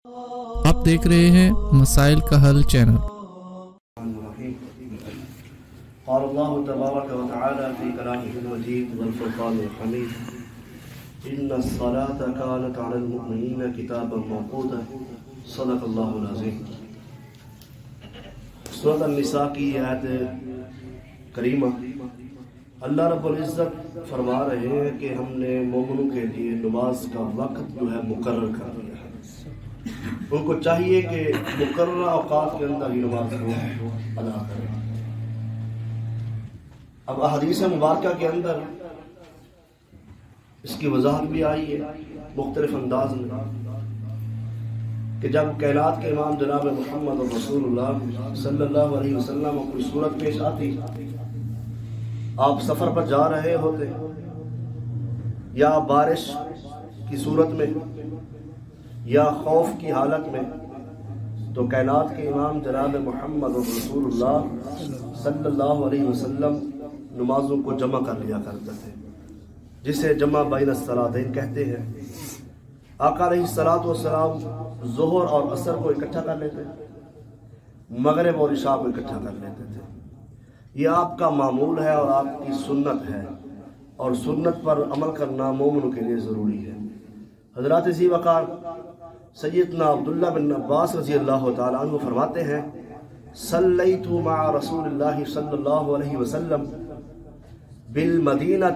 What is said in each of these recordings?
آپ دیکھ رہے ہیں مسائل کا حل چینل۔ قال اللہ تبارک و تعالی فی کلامہ المجید والفرقان الحمید ان الصلاة كانت علی المؤمنین کتابا موقوتا صدق اللہ العظیم۔ سورۃ النساء کی آیت کریمہ اللہ رب العزت فرما رہے ہیں کہ ہم نے مومنوں کے لیے نماز کا وقت جو ہے مقرر کر دیا ہے۔ ان کو چاہیے کہ مقررہ اوقات کے اندر ہی نماز کو ادا کریں۔ اب احادیث مبارکہ کے اندر اس کی وضاحت بھی آئی ہے مختلف انداز میں کہ جب کائنات کے امام جناب محمد رسول اللہ صلی اللہ علیہ وسلم کو کوئی صورت پیش آتی، آپ سفر پر جا رہے ہوتے یا بارش کی صورت میں یا خوف کی حالت میں، تو کائنات کے امام جناب محمد رسول اللہ صلی اللہ علیہ وسلم نمازوں کو جمع کر لیا کرتے تھے، جسے جمع بین الصلاتین کہتے ہیں۔ آقا علیہ الصلوۃ والسلام ظہر اور عصر کو اکٹھا کر لیتے، مغرب اور عشاء کو اکٹھا کر لیتے تھے۔ یہ آپ کا معمول ہے اور آپ کی سنت ہے، اور سنت پر عمل کرنا مومنوں کے لیے ضروری ہے۔ حضرات ذی وقار سیدنا عبداللہ بن عباس رضی اللہ تعالیٰ عنہ فرماتے ہیں، صلیت مع رسول اللہ صلی اللہ علیہ وسلم بالمدینہ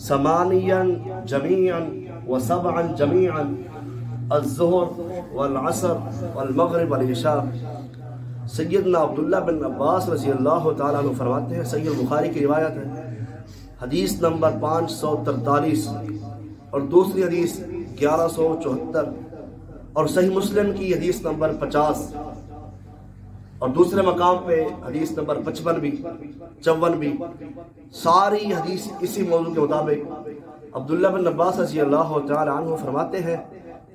ثمانیا جمیعا وسبعا جمیعا الظہر والعصر والمغرب والعشاء۔ سیدنا عبداللہ بن عباس رضی اللہ تعالیٰ عنہ فرماتے ہیں، صحیح البخاری کی روایت ہے، حدیث نمبر 543 اور دوسری حدیث 1174 اور صحیح مسلم کی حدیث نمبر 50 اور دوسرے مقام پہ حدیث نمبر 55 بھی 54 بھی، ساری حدیث اسی موضوع کے مطابق۔ عبداللہ بن عباس رضی اللہ تعالیٰ عنہ فرماتے ہیں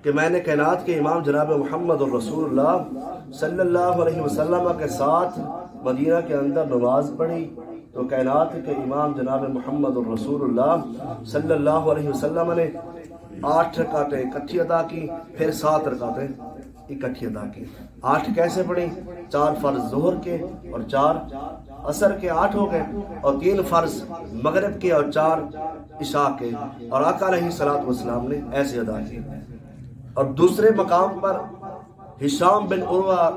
کہ میں نے کائنات کے امام جناب محمد الرسول اللہ صلی اللہ علیہ وسلم کے ساتھ مدینہ کے اندر نماز پڑھی، تو کائنات کے امام جناب محمد الرسول اللہ صلی اللہ علیہ وسلم نے 8 رکعتیں اکٹھی ادا کی، پھر 7 رکعتیں اکٹھی ادا کی۔ 8 کیسے پڑھی؟ 4 فرض ظہر کے اور 4 عصر کے، 8 ہو گئے، اور 3 فرض مغرب کے اور 4 عشاء کے، اور آقا علیہ الصلوۃ والسلام نے ایسے ادا کی۔ اور دوسرے مقام پر ہشام بن عروہ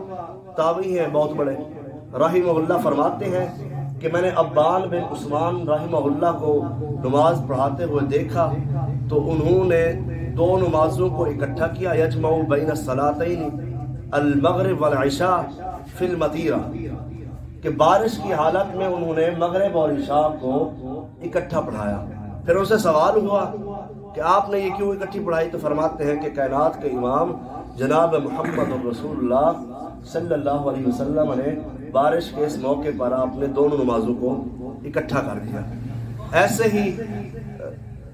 تابعی ہیں بہت بڑے، رحمہ اللہ فرماتے ہیں کہ میں نے ابان بن عثمان رحمہ اللہ کو نماز پڑھاتے ہوئے دیکھا، تو انہوں نے 2 نمازوں کو اکٹھا کیا، یجمع بین الصلاتین المغرب والعشاء فی المطیرہ، کہ بارش کی حالت میں انہوں نے مغرب اور عشاء کو اکٹھا پڑھایا۔ پھر ان سے سوال ہوا کہ آپ نے یہ کیوں اکٹھی پڑھائی؟ تو فرماتے ہیں کہ کائنات کے امام جناب محمد رسول اللہ صلی اللہ علیہ وسلم نے بارش کے اس موقع پر آپ نے دونوں نمازوں کو اکٹھا کر دیا۔ ایسے ہی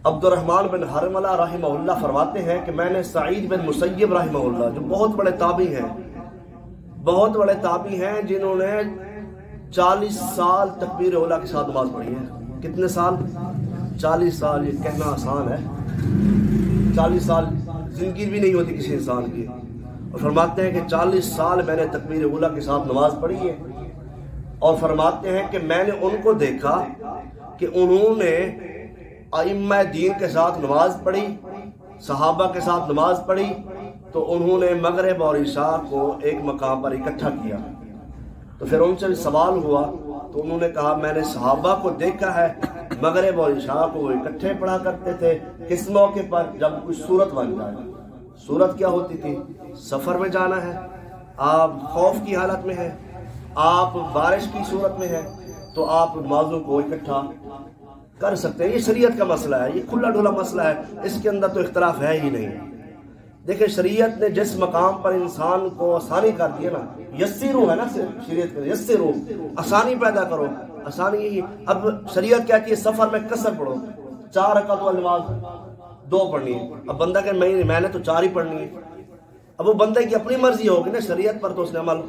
عبد الرحمن بن حرملہ رحمہ اللہ فرماتے ہیں کہ میں نے سعید بن مسیب رحمہ اللہ، جو بہت بڑے تابعی ہیں، جنہوں نے 40 سال تکبیر اولیٰ کے ساتھ نماز پڑھی ہے۔ کتنے سال؟ 40 سال۔ یہ کہنا آسان ہے، 40 سال زندگی بھی نہیں ہوتی کسی انسان کی، اور فرماتے ہیں کہ 40 سال میں نے تکبیر اولیٰ کے ساتھ نماز پڑھی ہے، اور فرماتے ہیں کہ میں نے ان کو دیکھا کہ انہوں نے ائمہ دین کے ساتھ نماز پڑھی، صحابہ کے ساتھ نماز پڑھی، تو انہوں نے مغرب اور عشاء کو ایک مقام پر اکٹھا کیا۔ تو پھر ان سے سوال ہوا تو انہوں نے کہا میں نے صحابہ کو دیکھا ہے مغرب اور عشاء کو وہ اکٹھے پڑھا کرتے تھے، کس موقع پر؟ جب کوئی صورت بن جائے۔ صورت کیا ہوتی تھی؟ سفر میں جانا ہے، آپ خوف کی حالت میں ہیں، آپ بارش کی صورت میں ہیں، تو آپ نمازوں کو اکٹھا کر سکتے ہیں۔ یہ شریعت کا مسئلہ ہے، یہ کھلا ڈھلا مسئلہ ہے، اس کے اندر تو اختلاف ہے ہی نہیں۔ دیکھیں شریعت نے جس مقام پر انسان کو آسانی کر دی ہے نا، یسرو ہے نا شریعت میں، یسرو، آسانی پیدا کرو، آسانی یہی۔ اب شریعت کہتی ہے سفر میں قصر پڑھو، 4 رکعت والی نماز 2 پڑھنی ہے۔ اب بندہ کہ میں نے تو 4 ہی پڑھنی ہے، اب وہ بندے کی اپنی مرضی ہوگی نا، شریعت پر تو اس نے عمل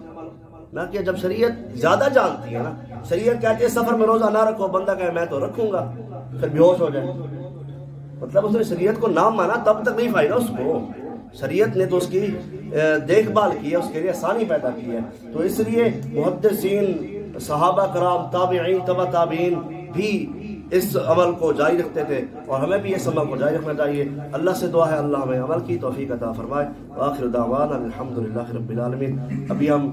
نہ کیا۔ جب شریعت زیادہ جانتی ہے نا، شریعت کہتی ہے سفر میں روزہ نہ رکھو، بندہ کہے میں تو رکھوں گا، پھر بے ہوش ہو جائے، مطلب اس نے شریعت کو نہ مانا، تب تک نہیں فائدہ اس کو۔ شریعت نے تو اس کی دیکھ بھال کی ہے، اس کے لیے آسانی پیدا کی ہے. تو اس لیے محدثین، صحابہ کرام، تابعین، تبع تابعین بھی اس عمل کو جاری رکھتے تھے، اور ہمیں بھی اس عمل کو جاری رکھنا چاہیے. اللہ سے دعا ہے اللہ ہمیں عمل کی توفیق عطا فرمائے. وآخر دعوانا الحمدللہ رب العالمین. ابھی ہم